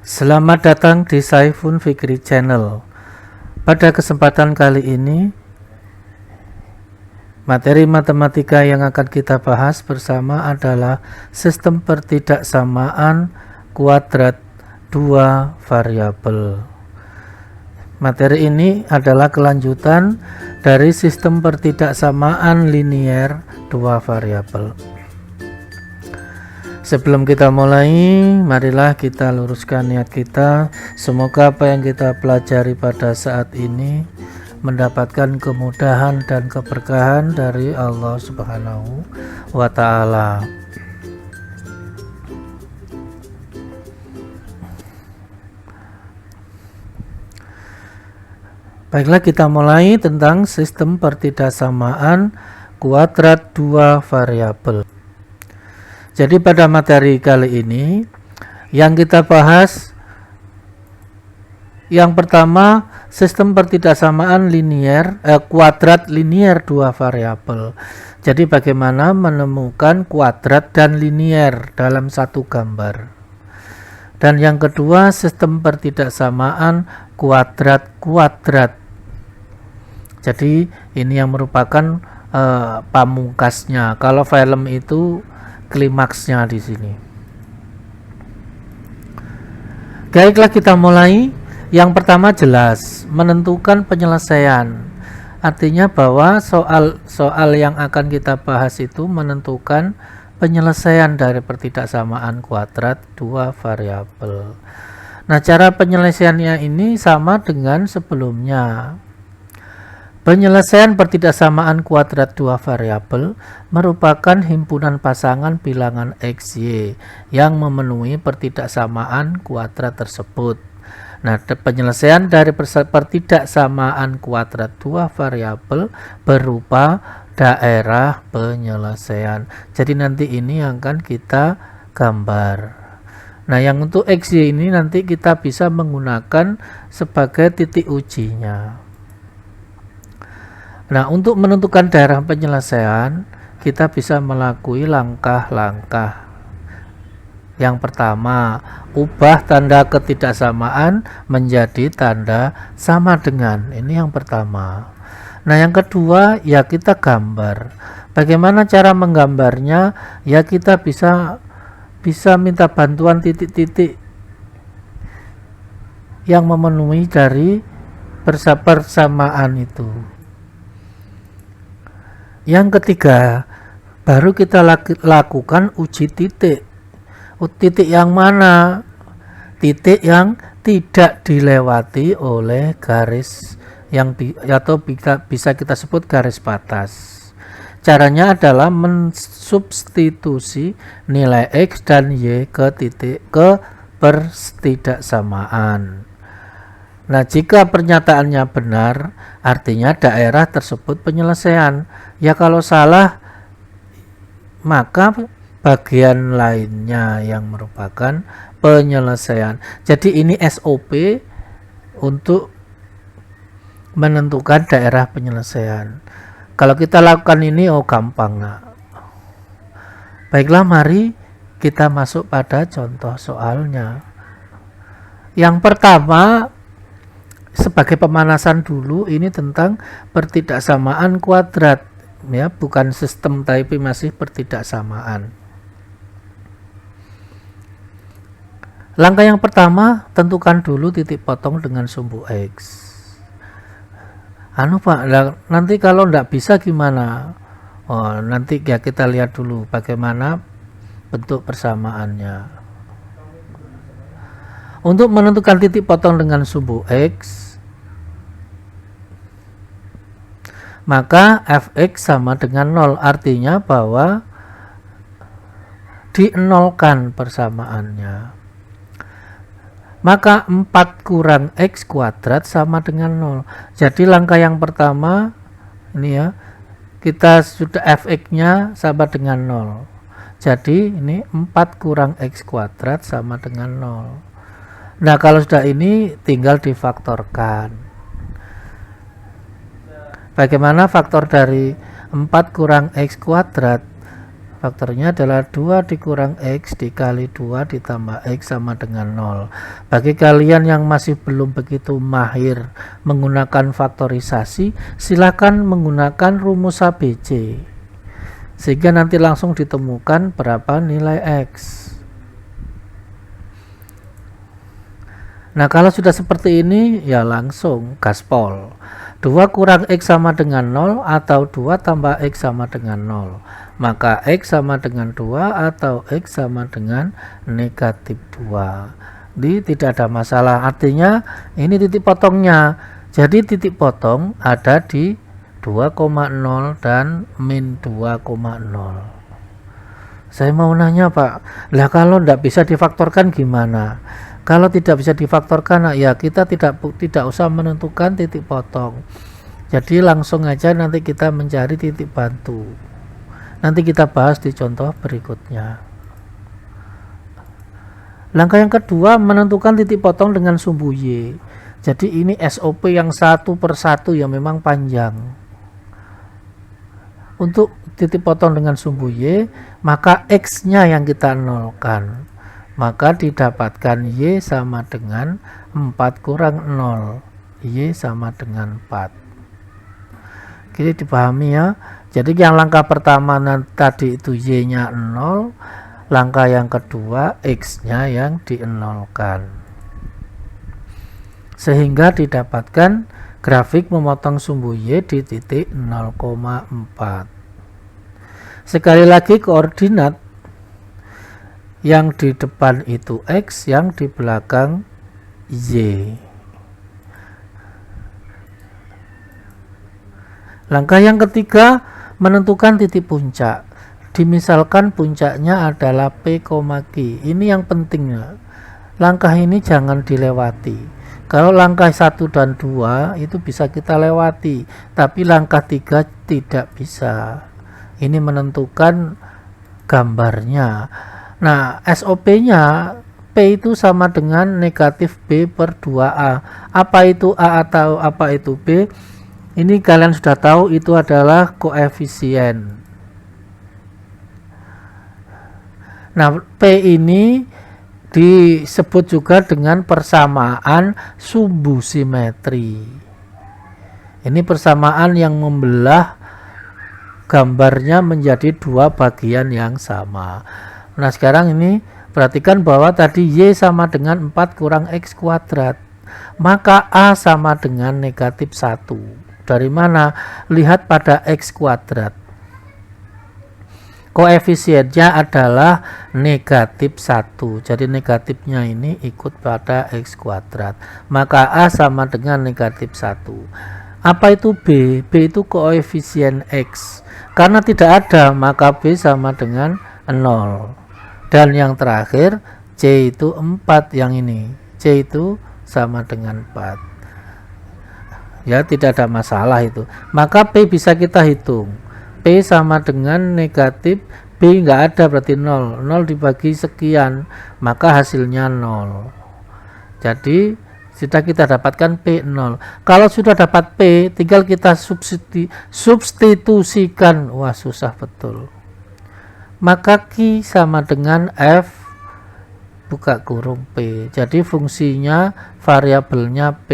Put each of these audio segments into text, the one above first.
Selamat datang di Saifun Fikri Channel. Pada kesempatan kali ini, materi matematika yang akan kita bahas bersama adalah sistem pertidaksamaan kuadrat dua variabel. Materi ini adalah kelanjutan dari sistem pertidaksamaan linier dua variabel. Sebelum kita mulai, marilah kita luruskan niat kita. Semoga apa yang kita pelajari pada saat ini mendapatkan kemudahan dan keberkahan dari Allah Subhanahu wa Ta'ala. Baiklah, kita mulai tentang sistem pertidaksamaan kuadrat dua variabel. Jadi pada materi kali ini yang kita bahas yang pertama sistem pertidaksamaan kuadrat linier dua variabel. Jadi bagaimana menemukan kuadrat dan linier dalam satu gambar. Dan yang kedua sistem pertidaksamaan kuadrat-kuadrat. Jadi ini yang merupakan pamungkasnya. Kalau film itu klimaksnya di sini. Baiklah, kita mulai. Yang pertama jelas menentukan penyelesaian. Artinya bahwa soal yang akan kita bahas itu menentukan penyelesaian dari pertidaksamaan kuadrat dua variabel. Nah, cara penyelesaiannya ini sama dengan sebelumnya. Penyelesaian pertidaksamaan kuadrat dua variabel merupakan himpunan pasangan bilangan X, Y yang memenuhi pertidaksamaan kuadrat tersebut. Nah, penyelesaian dari pertidaksamaan kuadrat dua variabel berupa daerah penyelesaian. Jadi nanti ini yang akan kita gambar. Nah, yang untuk X, Y ini nanti kita bisa menggunakan sebagai titik ujinya. Nah, untuk menentukan daerah penyelesaian, kita bisa melalui langkah-langkah. Yang pertama, ubah tanda ketidaksamaan menjadi tanda sama dengan. Ini yang pertama. Nah, yang kedua, ya kita gambar. Bagaimana cara menggambarnya? Ya kita bisa minta bantuan titik-titik yang memenuhi dari persamaan itu. Yang ketiga, baru kita lakukan uji titik. Titik yang mana? Titik yang tidak dilewati oleh garis atau bisa kita sebut garis batas. Caranya adalah mensubstitusi nilai X dan Y ke pertidaksamaan. Nah, jika pernyataannya benar, artinya daerah tersebut penyelesaian. Ya kalau salah, maka bagian lainnya yang merupakan penyelesaian. Jadi ini SOP untuk menentukan daerah penyelesaian. Kalau kita lakukan ini, gampang. Nah. Baiklah, mari kita masuk pada contoh soalnya. Yang pertama, sebagai pemanasan dulu, ini tentang pertidaksamaan kuadrat, ya, bukan sistem tapi masih pertidaksamaan. Langkah yang pertama, tentukan dulu titik potong dengan sumbu X. Pak, nanti kalau tidak bisa gimana? Nanti ya kita lihat dulu bagaimana bentuk persamaannya. Untuk menentukan titik potong dengan sumbu X, maka fx sama dengan 0, artinya bahwa dienolkan persamaannya. Maka 4 kurang x kuadrat sama dengan 0. Jadi langkah yang pertama ini ya, kita sudah fx-nya sama dengan 0. Jadi ini 4 kurang x kuadrat sama dengan 0. Nah, kalau sudah ini tinggal difaktorkan. Bagaimana faktor dari 4 kurang x kuadrat? Faktornya adalah 2 dikurang X dikali 2 ditambah X sama dengan 0. Bagi kalian yang masih belum begitu mahir menggunakan faktorisasi, silakan menggunakan rumus ABC. Sehingga nanti langsung ditemukan berapa nilai X. Nah, kalau sudah seperti ini, ya langsung gaspol. 2 kurang X sama dengan 0 atau 2 tambah X sama dengan 0. Maka X sama dengan 2 atau X sama dengan negatif 2. Jadi tidak ada masalah. Artinya ini titik potongnya. Jadi titik potong ada di 2,0 dan min 2,0. Saya mau nanya Pak, lah kalau tidak bisa difaktorkan gimana? Kalau tidak bisa difaktorkan, ya kita tidak usah menentukan titik potong. Jadi langsung aja nanti kita mencari titik bantu. Nanti kita bahas di contoh berikutnya. Langkah yang kedua, menentukan titik potong dengan sumbu Y. Jadi ini SOP yang satu per satu yang memang panjang. Untuk titik potong dengan sumbu Y, maka X-nya yang kita nolkan. Maka didapatkan Y sama dengan 4 kurang 0. Y sama dengan 4. Jadi dipahami ya. Jadi yang langkah pertama tadi itu Y-nya 0. Langkah yang kedua X-nya yang dienolkan. Sehingga didapatkan grafik memotong sumbu Y di titik 0,4. Sekali lagi koordinat yang di depan itu X, yang di belakang Y. Langkah yang ketiga, menentukan titik puncak. Dimisalkan puncaknya adalah P, Q. Ini yang penting. Langkah ini jangan dilewati. Kalau langkah 1 dan 2 itu bisa kita lewati, tapi langkah 3 tidak bisa. Ini menentukan gambarnya. Nah, SOP-nya P itu sama dengan negatif B per 2A. Apa itu A atau apa itu B? Ini kalian sudah tahu, itu adalah koefisien. Nah, P ini disebut juga dengan persamaan sumbu simetri. Ini persamaan yang membelah gambarnya menjadi dua bagian yang sama. Nah, sekarang ini perhatikan bahwa tadi Y sama dengan 4 kurang X kuadrat. Maka A sama dengan negatif 1. Dari mana? Lihat pada X kuadrat. Koefisiennya adalah negatif 1. Jadi negatifnya ini ikut pada X kuadrat. Maka A sama dengan negatif 1. Apa itu B? B itu koefisien X. Karena tidak ada, maka B sama dengan 0. Dan yang terakhir, C itu 4 yang ini. C itu sama dengan 4. Ya, tidak ada masalah itu. Maka P bisa kita hitung. P sama dengan negatif, B nggak ada berarti 0. 0 dibagi sekian, maka hasilnya 0. Jadi sudah kita dapatkan P 0. Kalau sudah dapat P, tinggal kita substitusikan. Wah, susah betul. Maka Q sama dengan F buka kurung P. Jadi fungsinya variabelnya P.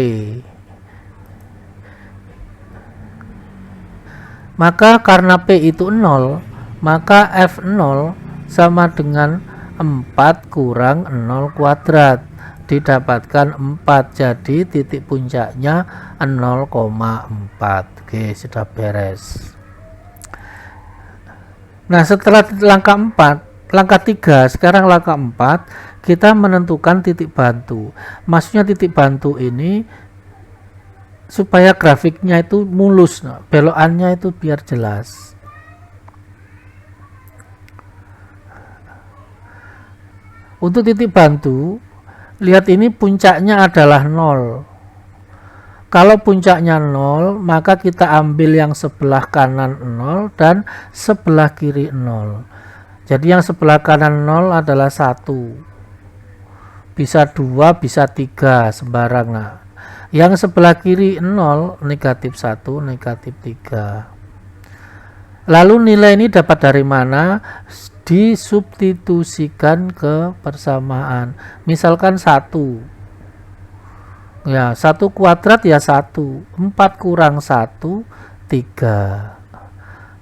Maka karena P itu 0, maka F0 sama dengan 4 kurang 0 kuadrat. Didapatkan 4, jadi titik puncaknya 0,4. Oke, sudah beres. Nah, setelah langkah 4, langkah 3, sekarang langkah 4, kita menentukan titik bantu. Maksudnya titik bantu ini supaya grafiknya itu mulus, belokannya itu biar jelas. Untuk titik bantu, lihat ini puncaknya adalah 0. Kalau puncaknya 0, maka kita ambil yang sebelah kanan 0 dan sebelah kiri 0. Jadi yang sebelah kanan 0 adalah 1. Bisa 2, bisa 3, sembarangan. Yang sebelah kiri 0, negatif 1, negatif 3. Lalu nilai ini dapat dari mana? Disubstitusikan ke persamaan. Misalkan 1. Ya, 1 kuadrat ya 1. 4 kurang 1, 3.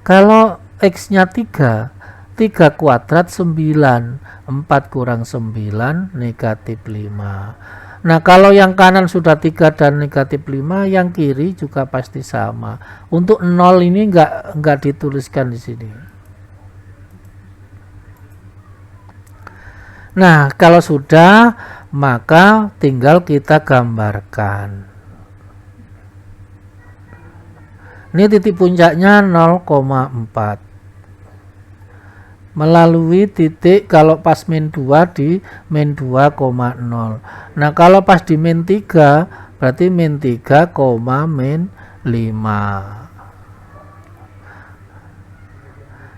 Kalau X-nya 3, 3 kuadrat 9. 4 kurang 9, negatif 5. Nah, kalau yang kanan sudah 3 dan negatif 5, yang kiri juga pasti sama. Untuk 0 ini enggak dituliskan di sini. Nah, kalau sudah, maka tinggal kita gambarkan. Ini titik puncaknya 0,4. Melalui titik kalau pas min 2 di min 2,0. Nah, kalau pas di min 3 berarti min 3, min 5.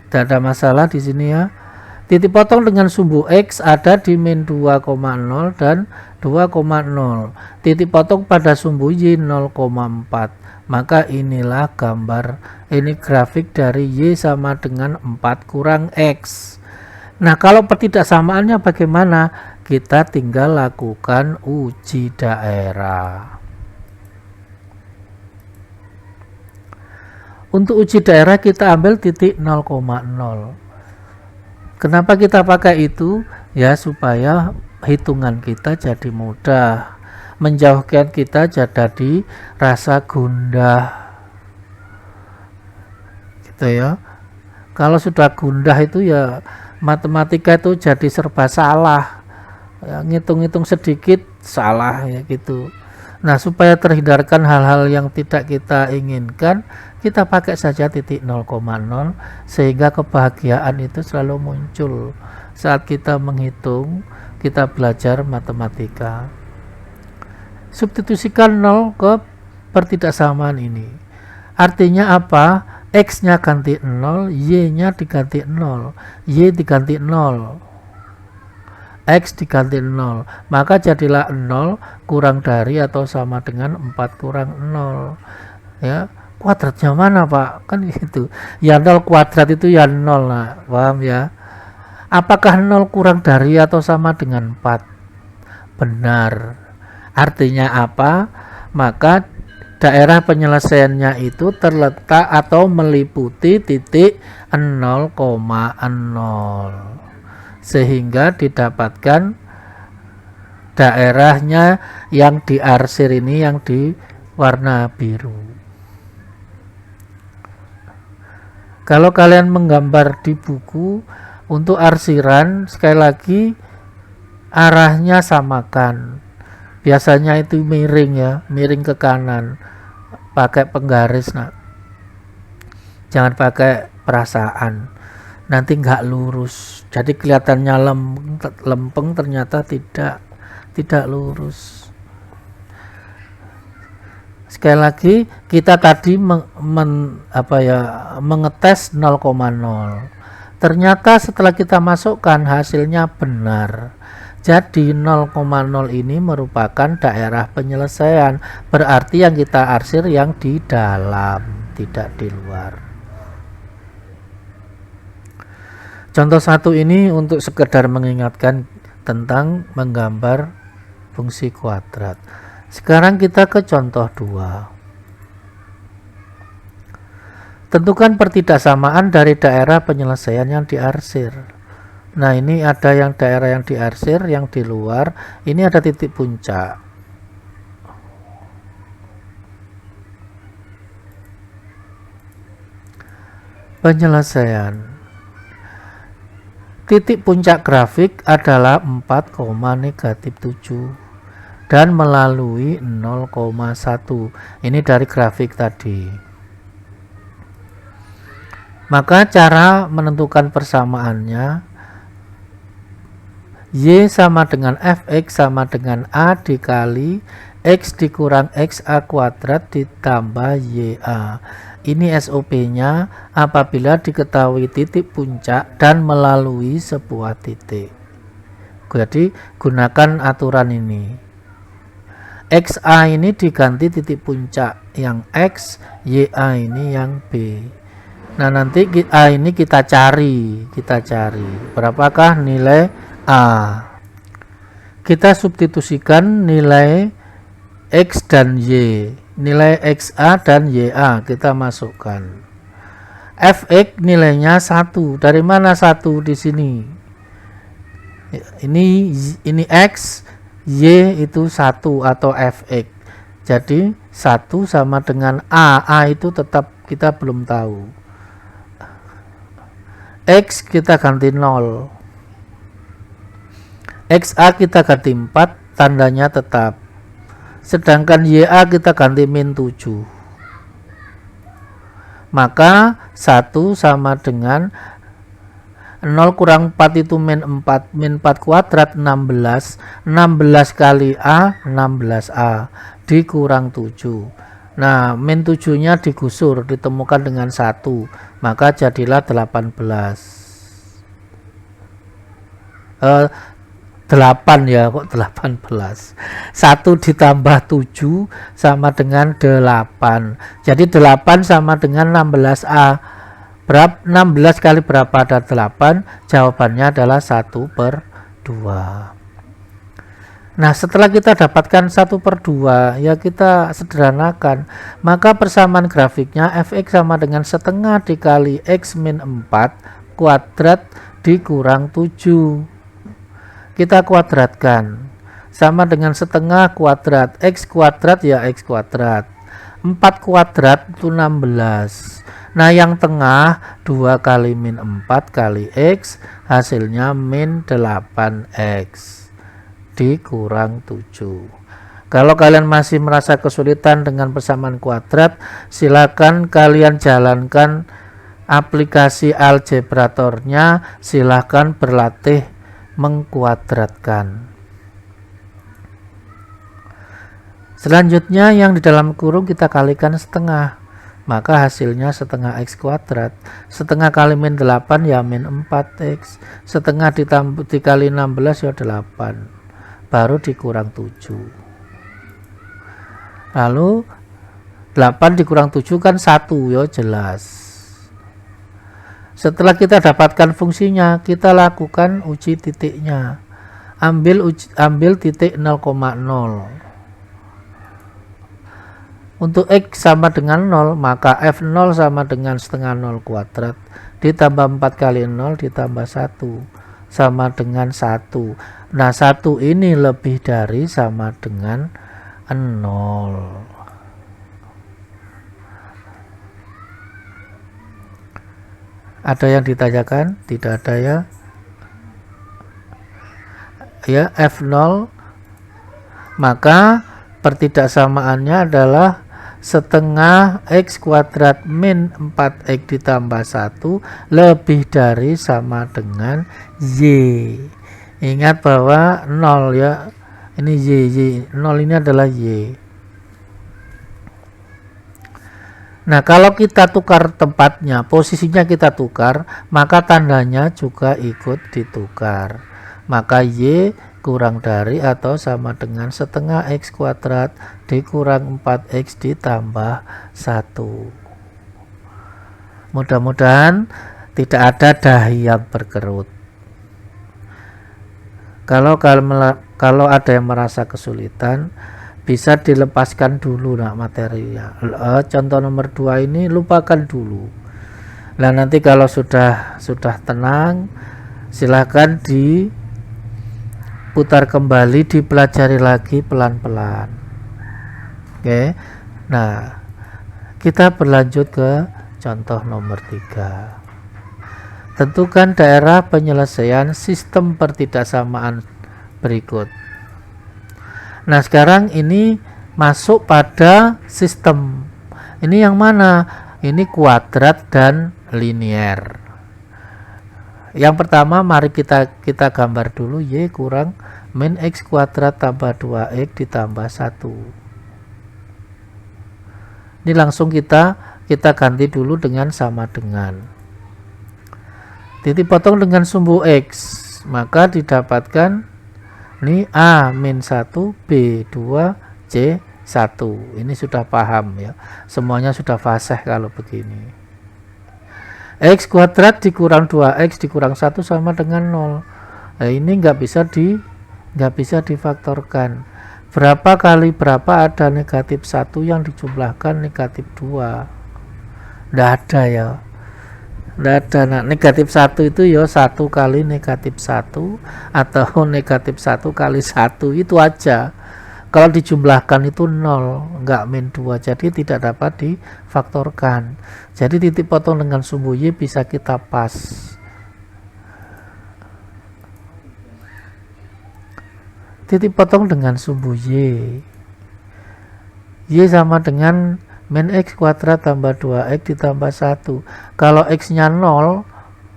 Tidak ada masalah di sini ya. Titik potong dengan sumbu X ada di min 2,0 dan 2,0. Titik potong pada sumbu Y 0,4. Maka inilah gambar, ini grafik dari Y sama dengan 4 kurang X. Nah, kalau pertidaksamaannya bagaimana? Kita tinggal lakukan uji daerah. Untuk uji daerah kita ambil titik 0,0. Kenapa kita pakai itu? Ya, supaya hitungan kita jadi mudah, menjauhkan kita jadi rasa gundah, gitu ya. Kalau sudah gundah itu ya matematika itu jadi serba salah, ya, ngitung-ngitung sedikit salah ya gitu. Nah, supaya terhindarkan hal-hal yang tidak kita inginkan, kita pakai saja titik 0,0 sehingga kebahagiaan itu selalu muncul saat kita menghitung, kita belajar matematika. Substitusikan 0 ke pertidaksamaan ini. Artinya apa? X-nya ganti 0, Y-nya diganti 0, Y diganti 0, X diganti 0, maka jadilah 0 kurang dari atau sama dengan 4 kurang 0. Ya, kuadratnya mana Pak? Kan gitu. Ya 0 kuadrat itu ya 0 lah, paham ya? Apakah 0 kurang dari atau sama dengan 4? Benar. Artinya apa? Maka daerah penyelesaiannya itu terletak atau meliputi titik 0,0. Sehingga didapatkan daerahnya yang diarsir ini yang di warna biru. Kalau kalian menggambar di buku untuk arsiran, sekali lagi arahnya samakan. Biasanya itu miring ya, miring ke kanan, pakai penggaris. Nah, jangan pakai perasaan, nanti nggak lurus. Jadi kelihatannya lempeng, ternyata tidak lurus. Sekali lagi, kita tadi mengetes 0,0. Ternyata setelah kita masukkan hasilnya benar. Jadi 0,0 ini merupakan daerah penyelesaian. Berarti yang kita arsir yang di dalam, tidak di luar. Contoh 1 ini untuk sekedar mengingatkan tentang menggambar fungsi kuadrat. Sekarang kita ke contoh 2. Tentukan pertidaksamaan dari daerah penyelesaian yang diarsir. Nah, ini ada yang daerah yang diarsir, yang di luar. Ini ada titik puncak. Penyelesaian. Titik puncak grafik adalah 4,-7 dan melalui 0,1. Ini dari grafik tadi. Maka cara menentukan persamaannya, Y sama dengan Fx sama dengan A dikali X dikurang XA kuadrat ditambah YA. Ini SOP-nya apabila diketahui titik puncak dan melalui sebuah titik. Jadi gunakan aturan ini. XA ini diganti titik puncak yang X, YA ini yang B. Nah, nanti A ini kita cari berapakah nilai A. Kita substitusikan nilai X dan Y, nilai XA dan YA kita masukkan. Fx nilainya 1. Dari mana 1 di sini? Ini X, Y itu 1 atau Fx. Jadi 1 sama dengan A. A itu tetap kita belum tahu. X kita ganti 0. XA kita ganti 4, tandanya tetap. Sedangkan YA kita ganti min 7. Maka 1 sama dengan 0 kurang 4 itu min 4. Min 4 kuadrat 16. 16 kali A 16A dikurang 7. Nah, min 7 nya digusur, ditemukan dengan 1. Maka jadilah 18. 8 ya, kok 18. 1 ditambah 7 sama dengan 8. Jadi 8 sama dengan 16A. 16 kali berapa ada 8? Jawabannya adalah 1/2. Nah, setelah kita dapatkan 1/2, ya kita sederhanakan. Maka persamaan grafiknya Fx sama dengan setengah dikali X min 4 kuadrat dikurang 7. Kita kuadratkan, sama dengan setengah kuadrat X kuadrat ya X kuadrat, 4 kuadrat itu 16. Nah, yang tengah 2 kali min 4 kali X, hasilnya min 8X dikurang 7. Kalau kalian masih merasa kesulitan dengan persamaan kuadrat, silakan kalian jalankan aplikasi algebratornya, silakan berlatih mengkuadratkan. Selanjutnya yang di dalam kurung kita kalikan setengah, maka hasilnya setengah X kuadrat. Setengah kali min 8 ya min 4X, setengah dikali 16 ya 8, baru dikurang 7. Lalu 8 dikurang 7 kan 1 ya, jelas. Setelah kita dapatkan fungsinya, kita lakukan uji titiknya. Ambil titik 0,0. Untuk X sama dengan 0, maka F0 sama dengan setengah 0 kuadrat ditambah 4 kali 0 ditambah 1 sama dengan 1. Nah, 1 ini lebih dari sama dengan 0. Ada yang ditanyakan? Tidak ada ya? Ya, F0, maka pertidaksamaannya adalah setengah X kuadrat min 4X ditambah 1 lebih dari sama dengan Y. Ingat bahwa 0 ya, ini Y, 0 ini adalah Y. Nah, kalau kita tukar tempatnya, posisinya kita tukar, maka tandanya juga ikut ditukar. Maka Y kurang dari atau sama dengan setengah X kuadrat dikurang 4X ditambah 1. Mudah-mudahan tidak ada dahi yang berkerut. Kalau ada yang merasa kesulitan, bisa dilepaskan dulu materinya. Contoh nomor 2 ini lupakan dulu. Nah, nanti kalau sudah tenang, silahkan diputar kembali, dipelajari lagi pelan-pelan. Oke. Nah, kita berlanjut ke contoh nomor 3. Tentukan daerah penyelesaian sistem pertidaksamaan berikut. Nah, sekarang ini masuk pada sistem. Ini yang mana? Ini kuadrat dan linier. Yang pertama, mari kita gambar dulu. Y kurang min X kuadrat tambah 2X ditambah 1. Ini langsung kita ganti dulu dengan sama dengan. Titik potong dengan sumbu X, maka didapatkan ini A min 1, B 2, C 1. Ini sudah paham ya, semuanya sudah fasih kalau begini. X kuadrat dikurang 2X dikurang 1 sama dengan 0. Nah, ini nggak bisa difaktorkan. Berapa kali berapa ada negatif 1 yang dijumlahkan negatif 2? Nggak ada ya. Nggak ada. Nah, negatif 1 itu ya 1 kali negatif 1 atau negatif 1 kali 1 itu aja. Kalau dijumlahkan itu 0, nggak min 2, jadi tidak dapat difaktorkan. Jadi titik potong dengan sumbu Y bisa kita pas. Titik potong dengan sumbu Y sama dengan min X kuadrat tambah 2X ditambah 1. Kalau X nya 0,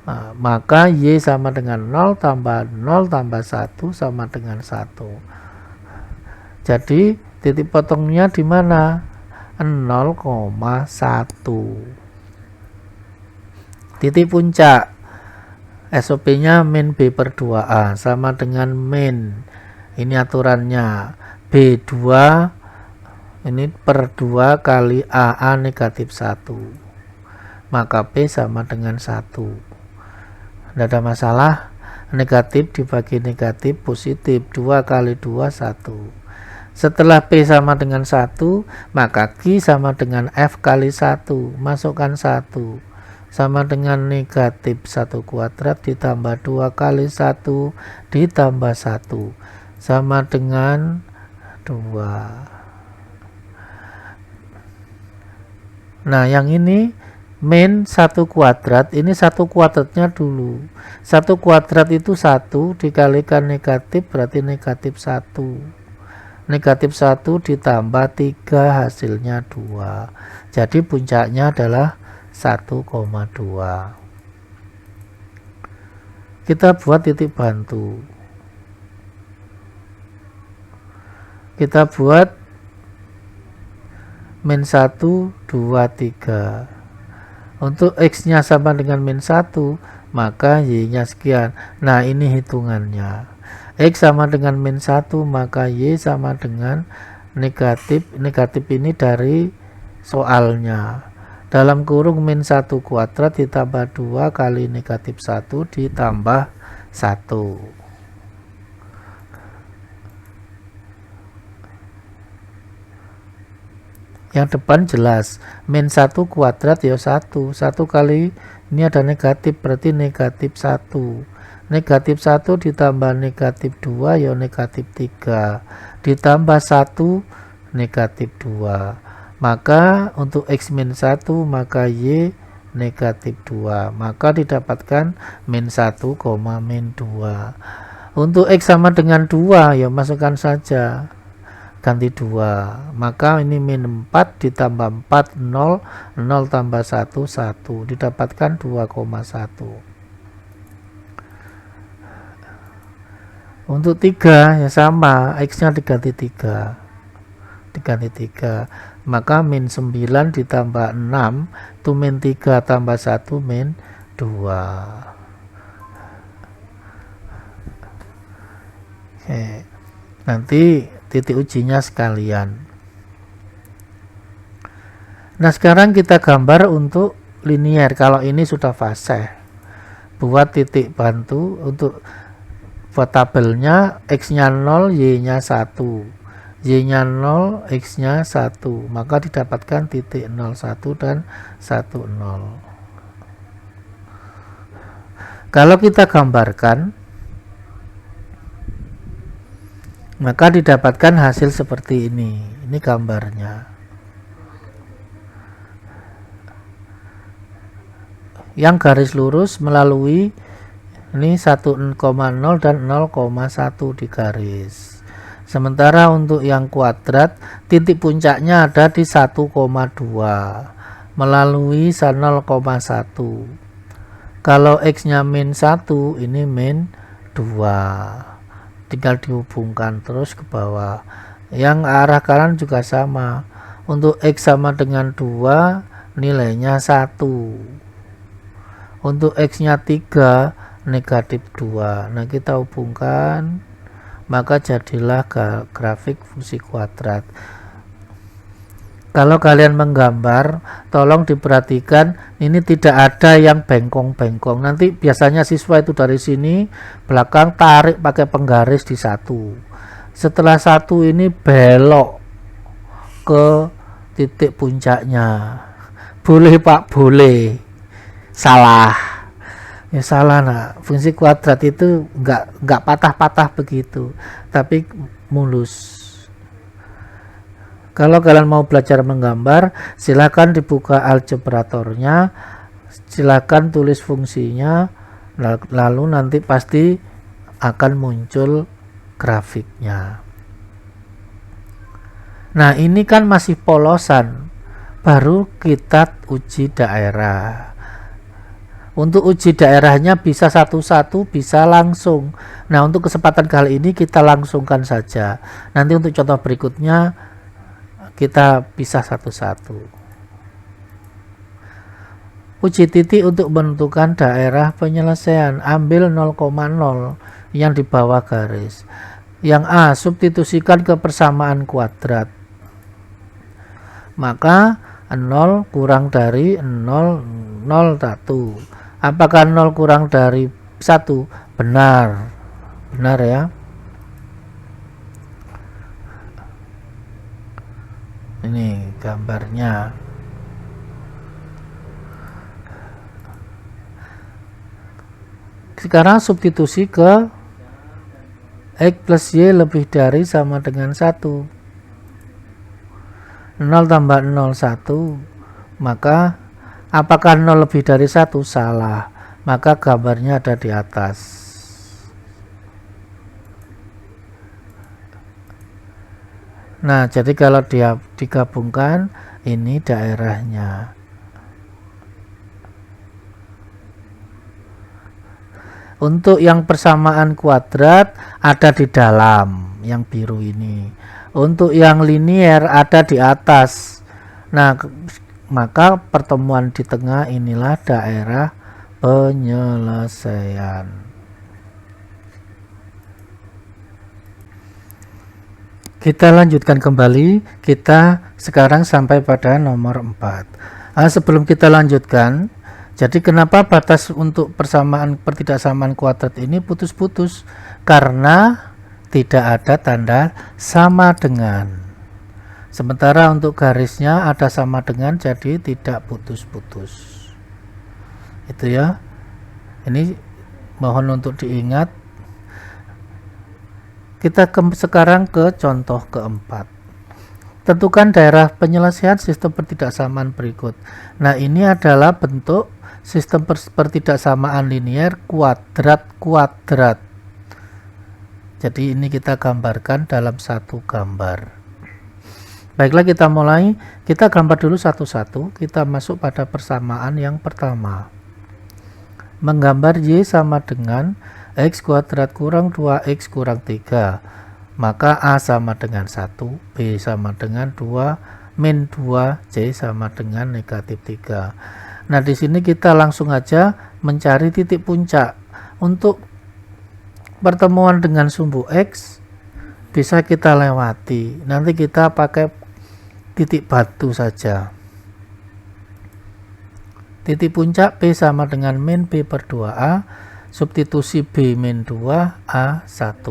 nah, maka Y sama dengan 0 tambah 0 tambah 1 sama dengan 1. Jadi titik potongnya di mana? 0,1. Titik puncak SOP-nya min B per 2A sama dengan min, ini aturannya, B2 ini per 2 kali AA negatif 1, maka B sama dengan 1. Tidak ada masalah, negatif dibagi negatif positif, 2 kali 2 1. Setelah P sama dengan 1, maka Q sama dengan F kali 1, masukkan 1, sama dengan negatif 1 kuadrat ditambah 2 kali 1 ditambah 1, sama dengan 2. Nah, yang ini min 1 kuadrat, ini 1 kuadratnya dulu. 1 kuadrat itu 1 dikalikan negatif berarti negatif 1. Negatif 1 ditambah 3 hasilnya 2. Jadi puncaknya adalah 1,2. Kita buat titik bantu. Kita buat min 1, 2, 3. Untuk X nya sama dengan min 1, maka Y nya sekian. Nah, ini hitungannya. X sama dengan min 1, maka Y sama dengan negatif ini dari soalnya, dalam kurung min 1 kuadrat ditambah 2 kali negatif 1 ditambah 1. Yang depan jelas, min 1 kuadrat ya 1 kali ini ada negatif berarti negatif 1. Negatif 1 ditambah negatif 2 ya negatif 3, ditambah 1 negatif 2, maka untuk X min 1 maka Y negatif 2, maka didapatkan min 1, min 2. Untuk X sama dengan 2 ya masukkan saja, ganti 2, maka ini min 4 ditambah 4 0, 0 tambah 1 1, didapatkan 2,1. Untuk 3 ya sama, X nya diganti 3, maka min 9 ditambah 6 itu min 3 tambah 1 min 2. Oke, nanti titik ujinya sekalian. Nah, sekarang kita gambar untuk linier. Kalau ini sudah fase, buat titik bantu untuk buat tabelnya, X nya 0, Y nya 1, Y nya 0, X nya 1, maka didapatkan titik 0, 1 dan 1, 0. Kalau kita gambarkan, maka didapatkan hasil seperti ini gambarnya. Yang garis lurus melalui ini 1,0 dan 0,1 di garis. Sementara untuk yang kuadrat, titik puncaknya ada di 1,2 melalui 0,1. Kalau X nya min 1, ini min 2. Tinggal dihubungkan terus ke bawah. Yang arah kanan juga sama. Untuk X sama dengan 2, nilainya 1. Untuk X nya 3, negatif 2. Nah, kita hubungkan, maka jadilah grafik fungsi kuadrat. Kalau kalian menggambar, tolong diperhatikan ini tidak ada yang bengkong-bengkong. Nanti biasanya siswa itu dari sini belakang tarik pakai penggaris di satu. Setelah satu ini belok ke titik puncaknya. Boleh Pak, boleh. Salah. Ya salah nak. Fungsi kuadrat itu enggak patah-patah begitu, tapi mulus. Kalau kalian mau belajar menggambar, silakan dibuka algebratornya, silakan tulis fungsinya, lalu nanti pasti akan muncul grafiknya. Nah, ini kan masih polosan, baru kita uji daerah. Untuk uji daerahnya bisa satu-satu, bisa langsung. Nah, untuk kesempatan kali ini kita langsungkan saja. Nanti untuk contoh berikutnya kita pisah satu-satu. Uji titik untuk menentukan daerah penyelesaian. Ambil 0,0 yang di bawah garis. Yang A, substitusikan ke persamaan kuadrat. Maka 0 kurang dari 0, 1. Apakah 0 kurang dari 1? Benar. Benar ya. Ini gambarnya. Sekarang substitusi ke X plus Y lebih dari sama dengan 1. 0 tambah 0, 1. Maka apakah 0 lebih dari 1? Salah. Maka gambarnya ada di atas. Nah, jadi kalau dia digabungkan, ini daerahnya. Untuk yang persamaan kuadrat ada di dalam, yang biru ini. Untuk yang linier ada di atas. Nah, maka pertemuan di tengah inilah daerah penyelesaian. Kita lanjutkan kembali, kita sekarang sampai pada nomor 4. Sebelum kita lanjutkan, jadi kenapa batas untuk pertidaksamaan kuadrat ini putus-putus? Karena tidak ada tanda sama dengan. Sementara untuk garisnya ada sama dengan, jadi tidak putus-putus. Itu ya. Ini mohon untuk diingat. Kita sekarang ke contoh keempat. Tentukan daerah penyelesaian sistem pertidaksamaan berikut. Nah, ini adalah bentuk sistem pertidaksamaan linier kuadrat-kuadrat. Jadi ini kita gambarkan dalam satu gambar. Baiklah, kita mulai. Kita gambar dulu satu-satu. Kita masuk pada persamaan yang pertama. Menggambar Y sama dengan X kuadrat kurang 2X kurang 3. Maka A sama dengan 1, B sama dengan 2, min 2, C sama dengan negatif 3. Nah, di sini kita langsung aja mencari titik puncak. Untuk pertemuan dengan sumbu X bisa kita lewati. Nanti kita pakai titik batu saja. Titik puncak P sama dengan min B per 2A. Substitusi B min 2 A 1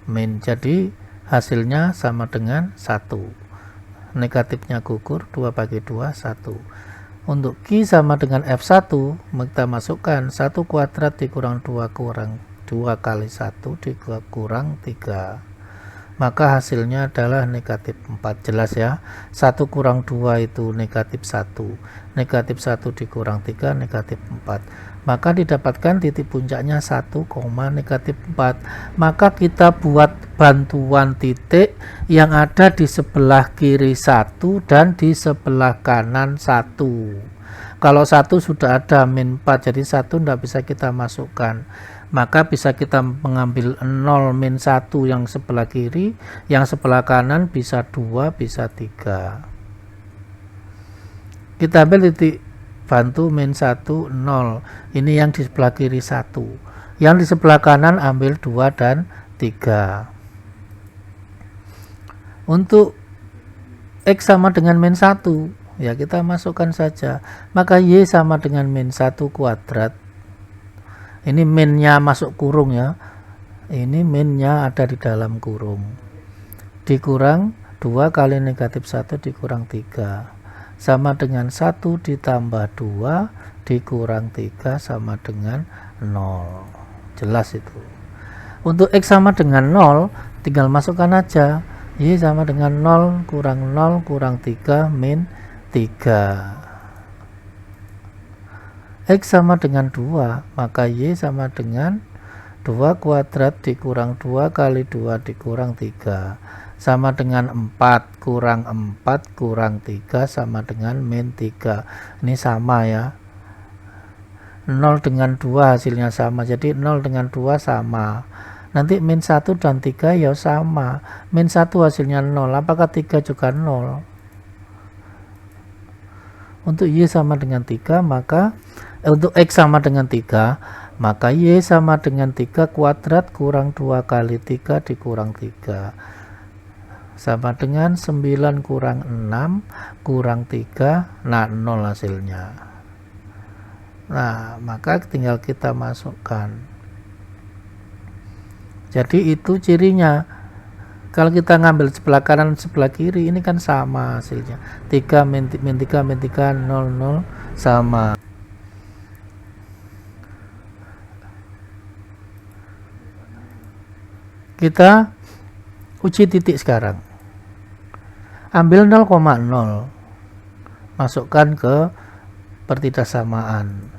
min, jadi hasilnya sama dengan 1. Negatifnya gugur, 2 bagi 2 1. Untuk Q sama dengan F1, kita masukkan 1 kuadrat dikurang 2 kurang 2 kali 1 dikurang 3, maka hasilnya adalah negatif 4. Jelas ya, 1 kurang 2 itu negatif 1, negatif 1 dikurang 3 negatif 4, maka didapatkan titik puncaknya 1, negatif 4. Maka kita buat bantuan titik yang ada di sebelah kiri 1 dan di sebelah kanan 1. Kalau 1 sudah ada min 4, jadi 1 tidak bisa kita masukkan. Maka bisa kita mengambil 0 min 1 yang sebelah kiri, yang sebelah kanan bisa 2, bisa 3. Kita ambil titik bantu min 1, 0. Ini yang di sebelah kiri 1. Yang di sebelah kanan ambil 2 dan 3. Untuk X sama dengan min 1, ya kita masukkan saja. Maka Y sama dengan min 1 kuadrat. Ini minnya masuk kurung ya. Ini minnya ada di dalam kurung. Dikurang 2 kali negatif 1 dikurang 3. Sama dengan 1 ditambah 2 dikurang 3 sama dengan 0. Jelas itu. Untuk X sama dengan 0, tinggal masukkan aja. Y sama dengan 0 kurang 0 kurang 3 min 3. X sama dengan 2, maka Y sama dengan 2 kuadrat dikurang 2 kali 2 dikurang 3. Sama dengan 4 kurang 4 kurang 3 sama dengan min 3. Ini sama ya. 0 dengan 2 hasilnya sama. Jadi 0 dengan 2 sama. Nanti min 1 dan 3 ya sama. Min 1 hasilnya 0. Apakah 3 juga 0? Untuk Y sama dengan 3, maka untuk X sama dengan 3, maka Y sama dengan 3 kuadrat kurang 2 kali 3 dikurang 3. Sama dengan 9 kurang 6 kurang 3. Nah, 0 hasilnya. Nah, maka tinggal kita masukkan. Jadi itu cirinya. Kalau kita ngambil sebelah kanan sebelah kiri, ini kan sama hasilnya. 3 min 3 min 3 0 0 sama. Kita uji titik sekarang. Ambil 0,0. Masukkan ke pertidaksamaan.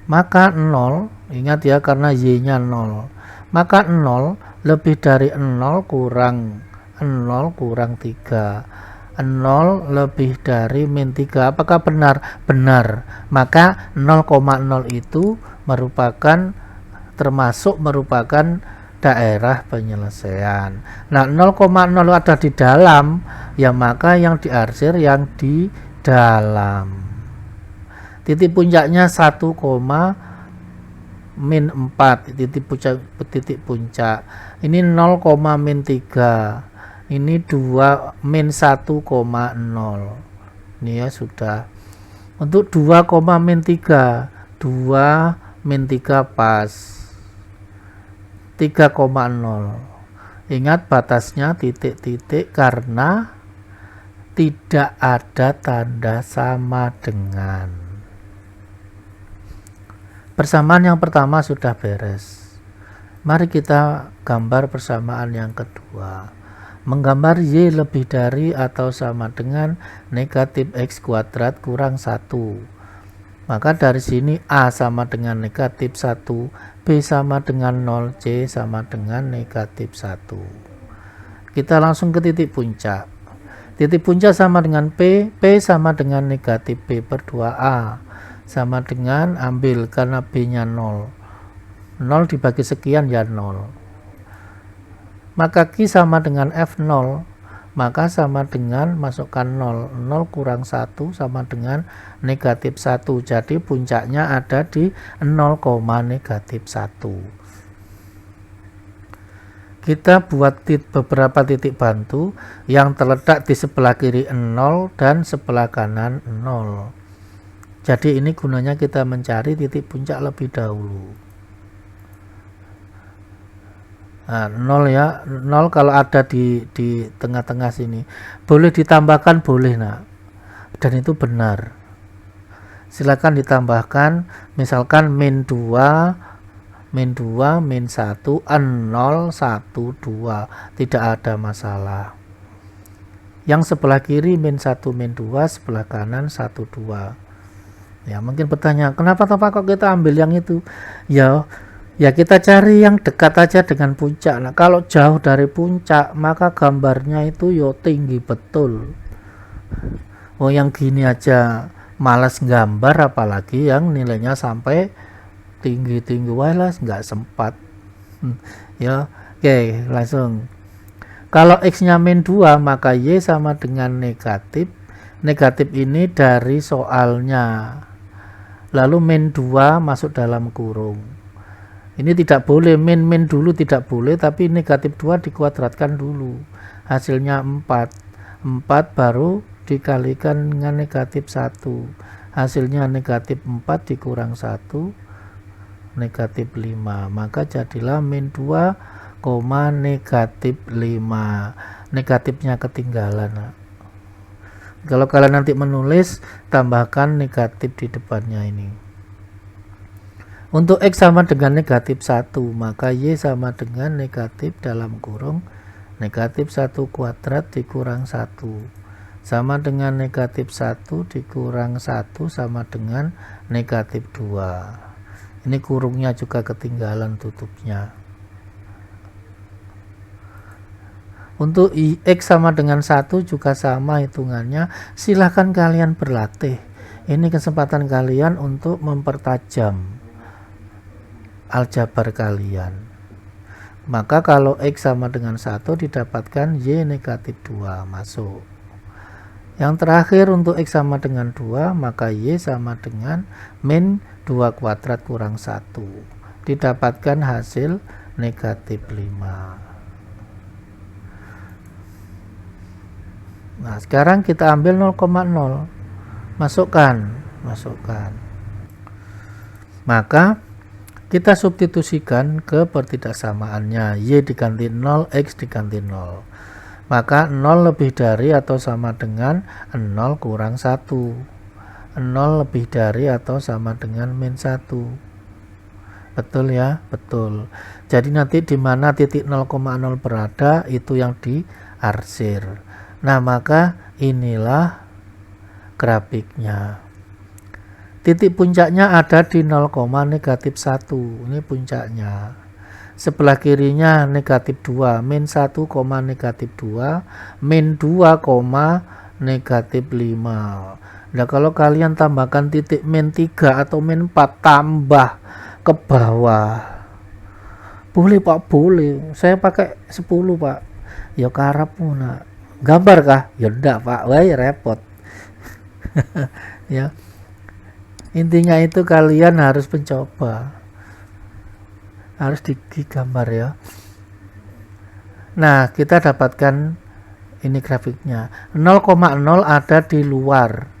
Maka 0, ingat ya karena Y-nya 0. Maka 0 lebih dari 0 kurang 0 kurang 3. 0 lebih dari min 3. Apakah benar? Benar. Maka 0,0 itu termasuk merupakan daerah penyelesaian. Nah, 0,0 ada di dalam, ya maka yang diarsir yang di dalam. Titik puncaknya 1, min 4 titik puncak. Ini 0, min 3. Ini 2 min 1,0. Ini ya sudah. Untuk 2, min 3. 2 min 3 pas 3,0. Ingat batasnya titik-titik karena tidak ada tanda sama dengan. Persamaan yang pertama sudah beres. Mari kita gambar persamaan yang kedua. Menggambar Y lebih dari atau sama dengan negatif X kuadrat kurang 1. Maka dari sini A sama dengan negatif 1, B sama dengan 0, C sama dengan negatif 1. Kita langsung ke titik puncak. Titik puncak sama dengan P, P sama dengan negatif B per 2A. Sama dengan ambil karena B nya 0 dibagi sekian ya 0. Maka Q sama dengan F0, maka sama dengan masukkan 0 kurang 1 sama dengan negatif 1. Jadi puncaknya ada di 0, negatif 1. Kita buat beberapa titik bantu yang terletak di sebelah kiri 0 dan sebelah kanan 0. Jadi ini gunanya kita mencari titik puncak lebih dahulu. Nah, 0 ya, 0 kalau ada di tengah-tengah sini. Boleh ditambahkan, boleh nak. Dan itu benar. Silakan ditambahkan, misalkan min 2, min 1, 0, 1, 2. Tidak ada masalah. Yang sebelah kiri min 1, min 2, sebelah kanan 1, 2. Ya mungkin bertanya, kenapa kok kita ambil yang itu? Ya kita cari yang dekat aja dengan puncak. Nah, kalau jauh dari puncak, maka gambarnya itu yo tinggi betul. Oh, yang gini aja malas gambar, apalagi yang nilainya sampai tinggi-tinggi, walas nggak sempat. Ya, oke, langsung. Kalau X-nya min 2, maka Y sama dengan negatif. Negatif ini dari soalnya. Lalu min 2 masuk dalam kurung. Ini tidak boleh, min dulu tidak boleh, tapi negatif 2 dikuadratkan dulu. Hasilnya 4. 4 baru dikalikan dengan negatif 1, hasilnya negatif 4 dikurang 1 negatif 5, maka jadilah min 2, negatif 5. Negatifnya ketinggalan. Kalau kalian nanti menulis, tambahkan negatif di depannya ini. Untuk X sama dengan negatif 1, maka Y sama dengan negatif dalam kurung negatif 1 kuadrat dikurang 1. Sama dengan negatif 1 dikurang 1 sama dengan negatif 2. Ini kurungnya juga ketinggalan tutupnya. Untuk X sama dengan 1 juga sama hitungannya. Silahkan kalian berlatih. Ini kesempatan kalian untuk mempertajam aljabar kalian. Maka kalau X sama dengan 1 didapatkan Y negatif 2, masuk. Yang terakhir untuk X sama dengan 2, maka Y sama dengan min 2 kuadrat kurang 1. Didapatkan hasil negatif 5. Nah, sekarang kita ambil 0,0. Masukkan. Maka kita substitusikan ke pertidaksamaannya. Y diganti 0, X diganti 0. Maka 0 lebih dari atau sama dengan 0 kurang 1. 0 lebih dari atau sama dengan min 1. Betul ya? Betul. Jadi nanti di mana titik 0,0 berada, itu yang diarsir. Nah, maka inilah grafiknya. Titik puncaknya ada di 0, negatif 1. Ini puncaknya. Sebelah kirinya negatif 2, min 1, negatif 2, min 2, negatif 5. Nah, kalau kalian tambahkan titik min 3 atau min 4 tambah ke bawah. Boleh Pak, boleh. Saya pakai 10 Pak. Ya karepmu nak. Gambar kah? Ya enggak Pak, wah repot. Ya. Intinya itu kalian harus mencoba. Harus digambar ya. Nah, kita dapatkan ini grafiknya. 0,0 ada di luar.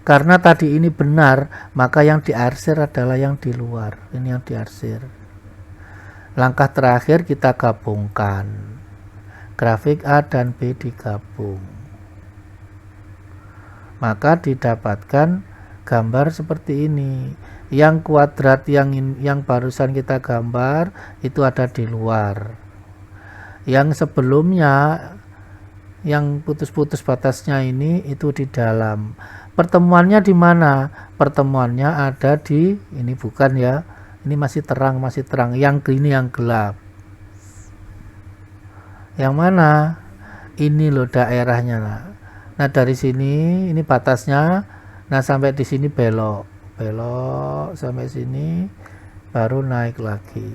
Karena tadi ini benar, maka yang diarsir adalah yang di luar. Ini yang diarsir. Langkah terakhir kita gabungkan. Grafik A dan B digabung, maka didapatkan gambar seperti ini. Yang kuadrat yang barusan kita gambar itu ada di luar. Yang sebelumnya yang putus-putus batasnya ini itu di dalam. Pertemuannya di mana? Pertemuannya ada di ini, bukan ya. Ini masih terang. Yang ini yang gelap. Yang mana? Ini loh daerahnya. Nah, dari sini ini batasnya. Nah, sampai di sini belok sampai sini baru naik lagi.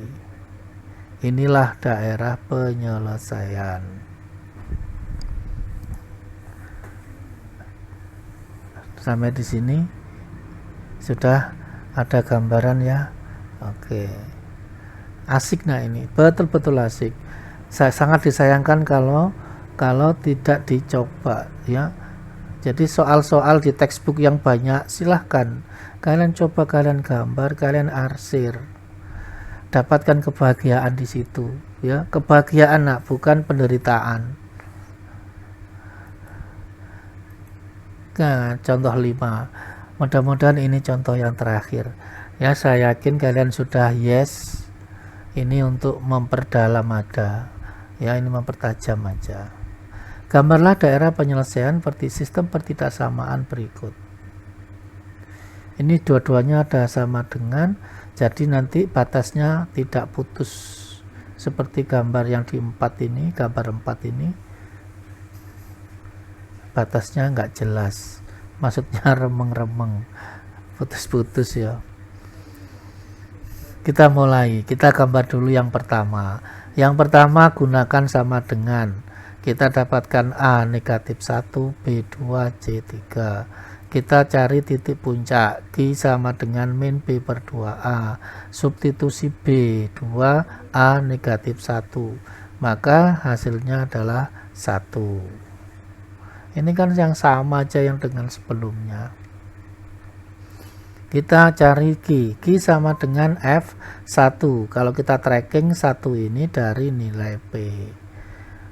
Inilah daerah penyelesaian. Sampai di sini sudah ada gambaran ya. Oke. Asik nah ini, betul-betul asik. Sangat disayangkan kalau tidak dicoba ya. Jadi soal-soal di textbook yang banyak, silahkan kalian coba, kalian gambar, kalian arsir, dapatkan kebahagiaan di situ ya. Kebahagiaan nak, bukan penderitaan. Nah, contoh 5, mudah-mudahan ini contoh yang terakhir ya. Saya yakin kalian sudah yes. Ini untuk memperdalam ada ya, ini mempertajam aja. Gambarlah daerah penyelesaian seperti sistem pertidaksamaan berikut. Ini dua-duanya ada sama dengan, jadi nanti batasnya tidak putus seperti gambar yang di 4 ini. Gambar 4 ini batasnya nggak jelas, maksudnya remeng-remeng, putus-putus ya. Kita mulai, kita gambar dulu yang pertama. Yang pertama gunakan sama dengan. Kita dapatkan A negatif 1, B2, C3. Kita cari titik puncak. Q sama dengan min B per 2A. Substitusi B 2, A negatif 1. Maka hasilnya adalah 1. Ini kan yang sama aja yang dengan sebelumnya. Kita cari Q sama dengan F1. Kalau kita tracking 1 ini dari nilai P.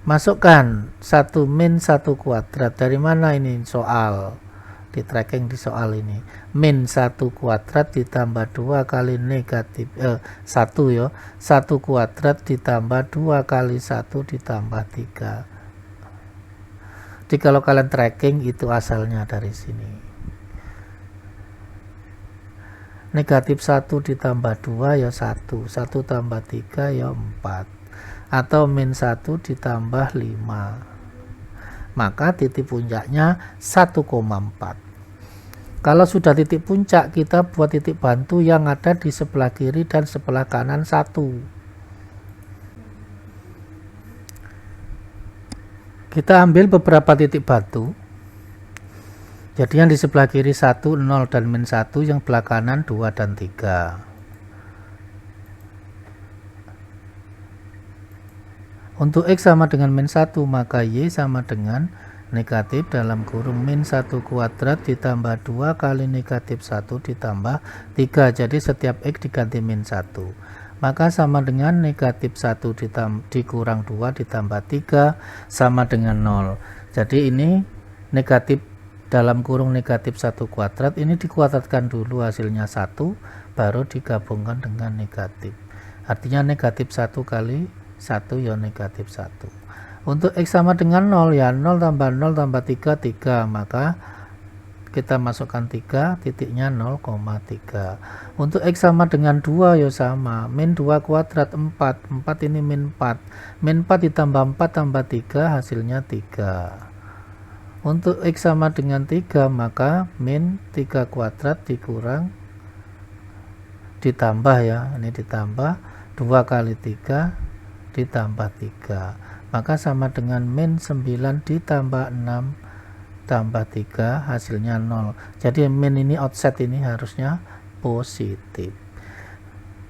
Masukkan 1 min 1 kuadrat. Dari mana ini soal? Di tracking di soal ini. Min 1 kuadrat ditambah 2 kali negatif 1 ya. 1 kuadrat ditambah 2 kali 1 ditambah 3. Jadi kalau kalian tracking itu asalnya dari sini. Negatif 1 ditambah 2 ya 1, 1 tambah 3 ya 4, atau min 1 ditambah 5, maka titik puncaknya 1,4. Kalau sudah titik puncak, kita buat titik bantu yang ada di sebelah kiri dan sebelah kanan 1. Kita ambil beberapa titik bantu. Jadi yang di sebelah kiri 1, 0 dan min 1, yang sebelah kanan 2 dan 3. Untuk X sama dengan min 1, maka Y sama dengan negatif dalam kurung min 1 kuadrat ditambah 2 kali negatif 1 ditambah 3. Jadi setiap X diganti min 1. Maka sama dengan negatif 1 dikurang 2 ditambah 3 sama dengan 0. Jadi ini negatif dalam kurung negatif 1 kuadrat ini dikuadratkan dulu, hasilnya 1, baru digabungkan dengan negatif. Artinya negatif 1 kali 1 ya negatif 1. Untuk X sama dengan 0 ya 0 tambah 0 tambah 3, 3. Maka kita masukkan 3, titiknya 0,3. Untuk X sama dengan 2 ya sama. Min 2 kuadrat 4. 4 ini min 4. Min 4 ditambah 4 tambah 3 hasilnya 3. Untuk X sama dengan 3, maka min 3 kuadrat dikurang ditambah ya, ini ditambah 2 kali 3 ditambah 3, maka sama dengan min 9 ditambah 6 tambah 3 hasilnya 0. Jadi min ini offset ini harusnya positif.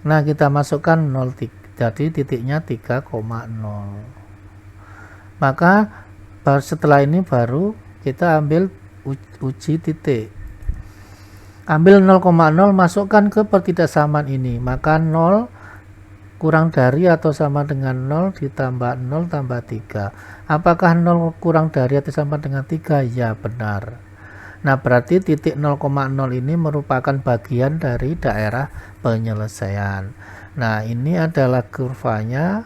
Nah kita masukkan 0, jadi titiknya 3,0. Maka setelah ini baru kita ambil uji titik. Ambil 0,0, masukkan ke pertidaksamaan ini. Maka 0 kurang dari atau sama dengan 0 ditambah 0 tambah 3. Apakah 0 kurang dari atau sama dengan 3? Ya benar. Nah berarti titik 0,0 ini merupakan bagian dari daerah penyelesaian. Nah ini adalah kurvanya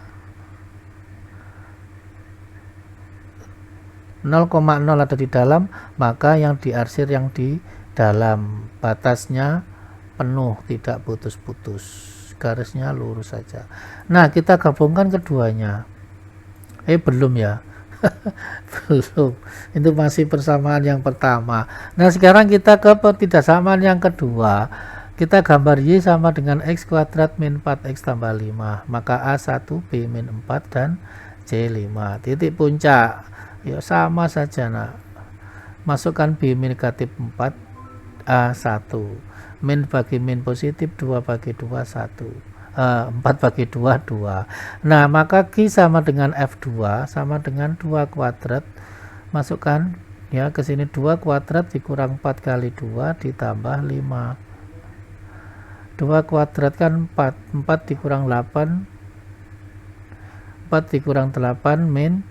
0,0 ada di dalam, maka yang diarsir yang di dalam batasnya penuh, tidak putus-putus, garisnya lurus saja. Nah kita gabungkan keduanya. Belum ya. Belum, itu masih persamaan yang pertama. Nah sekarang kita ke pertidaksamaan yang kedua. Kita gambar Y sama dengan X kuadrat min 4X tambah 5, maka A1 B min 4 dan C 5. Titik puncak ya sama saja nak. Masukkan B min negatif 4, A1, min bagi min positif 2 bagi 2 1, 4 bagi 2 2. Nah maka Q sama dengan F2 sama dengan 2 kuadrat. Masukkan ya ke sini 2 kuadrat dikurang 4 kali 2 ditambah 5. 2 kuadrat kan 4, 4 dikurang 8, 4 dikurang 8 min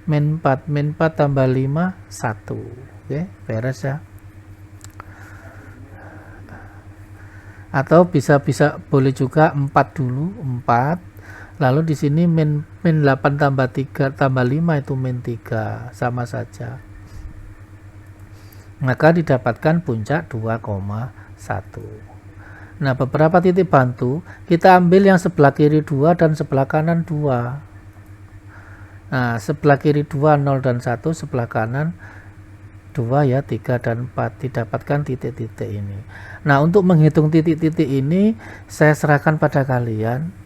4 tambah 5 1. Oke, beres ya. Atau bisa boleh juga 4 dulu, 4. Lalu di sini min 8 tambah 3 tambah 5 itu min 3, sama saja. Maka didapatkan puncak 2,1. Nah, beberapa titik bantu kita ambil yang sebelah kiri 2 dan sebelah kanan 2. Nah, sebelah kiri 2, 0 dan 1, sebelah kanan 2 ya, 3 dan 4. Didapatkan titik-titik ini. Nah, untuk menghitung titik-titik ini saya serahkan pada kalian.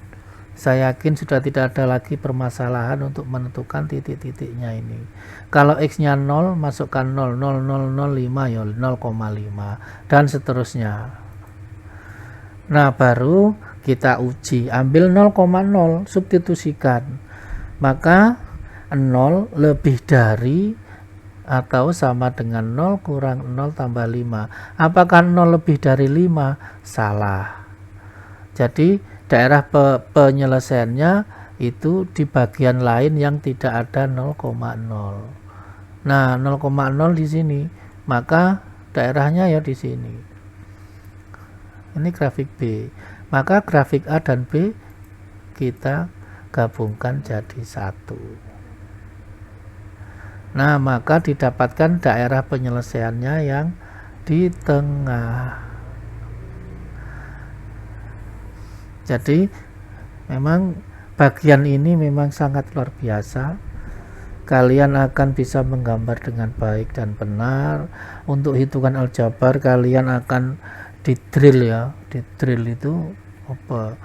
Saya yakin sudah tidak ada lagi permasalahan untuk menentukan titik-titiknya ini. Kalau X-nya 0, masukkan 0, 0, 0, 0, 5 ya 0,5 dan seterusnya. Nah, baru kita uji. Ambil 0,0, substitusikan. Maka 0 lebih dari atau sama dengan 0 kurang 0 tambah 5. Apakah 0 lebih dari 5? Salah. Jadi daerah penyelesaiannya itu di bagian lain yang tidak ada 0,0. Nah, 0,0 di sini, maka daerahnya ya di sini. Ini grafik B. Maka grafik A dan B kita gabungkan jadi satu. Nah, maka didapatkan daerah penyelesaiannya yang di tengah. Jadi memang bagian ini memang sangat luar biasa. Kalian akan bisa menggambar dengan baik dan benar. Untuk hitungan aljabar kalian akan di drill ya. Di drill itu apa?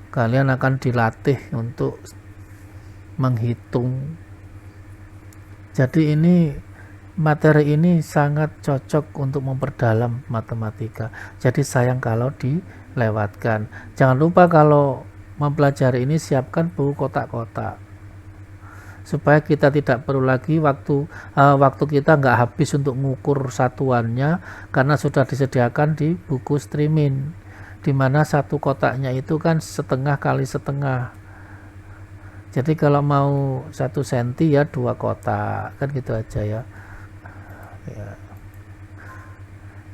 Kalian akan dilatih untuk menghitung. Jadi ini materi ini sangat cocok untuk memperdalam matematika. Jadi sayang kalau dilewatkan. Jangan lupa kalau mempelajari ini siapkan buku kotak-kotak supaya kita tidak perlu lagi waktu kita nggak habis untuk mengukur satuannya, karena sudah disediakan di buku streaming, dimana satu kotaknya itu kan setengah kali setengah. Jadi kalau mau 1 senti ya 2 kotak, kan gitu aja ya.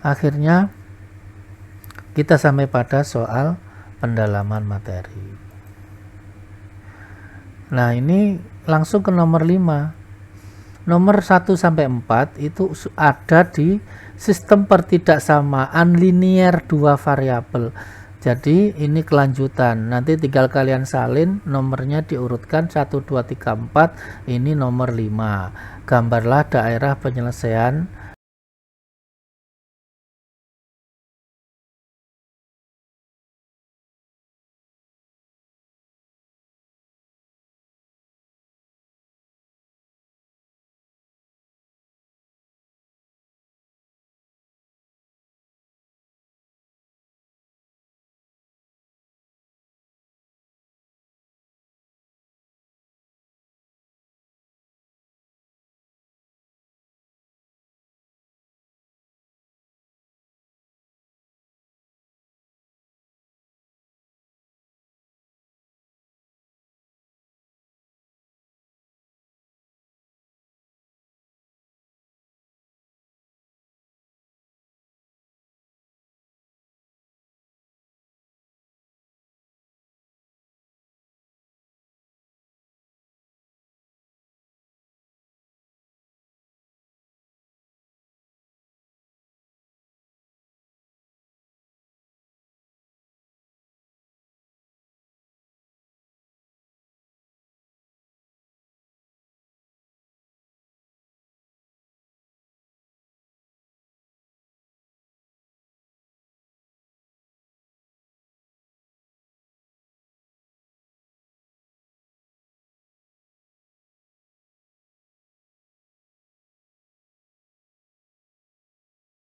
Akhirnya kita sampai pada soal pendalaman materi. Nah, ini langsung ke nomor 5. Nomor 1 sampai 4 itu ada di sistem pertidaksamaan linear 2 variabel. Jadi ini kelanjutan, nanti tinggal kalian salin, nomornya diurutkan 1, 2, 3, 4, ini nomor 5. Gambarlah daerah penyelesaian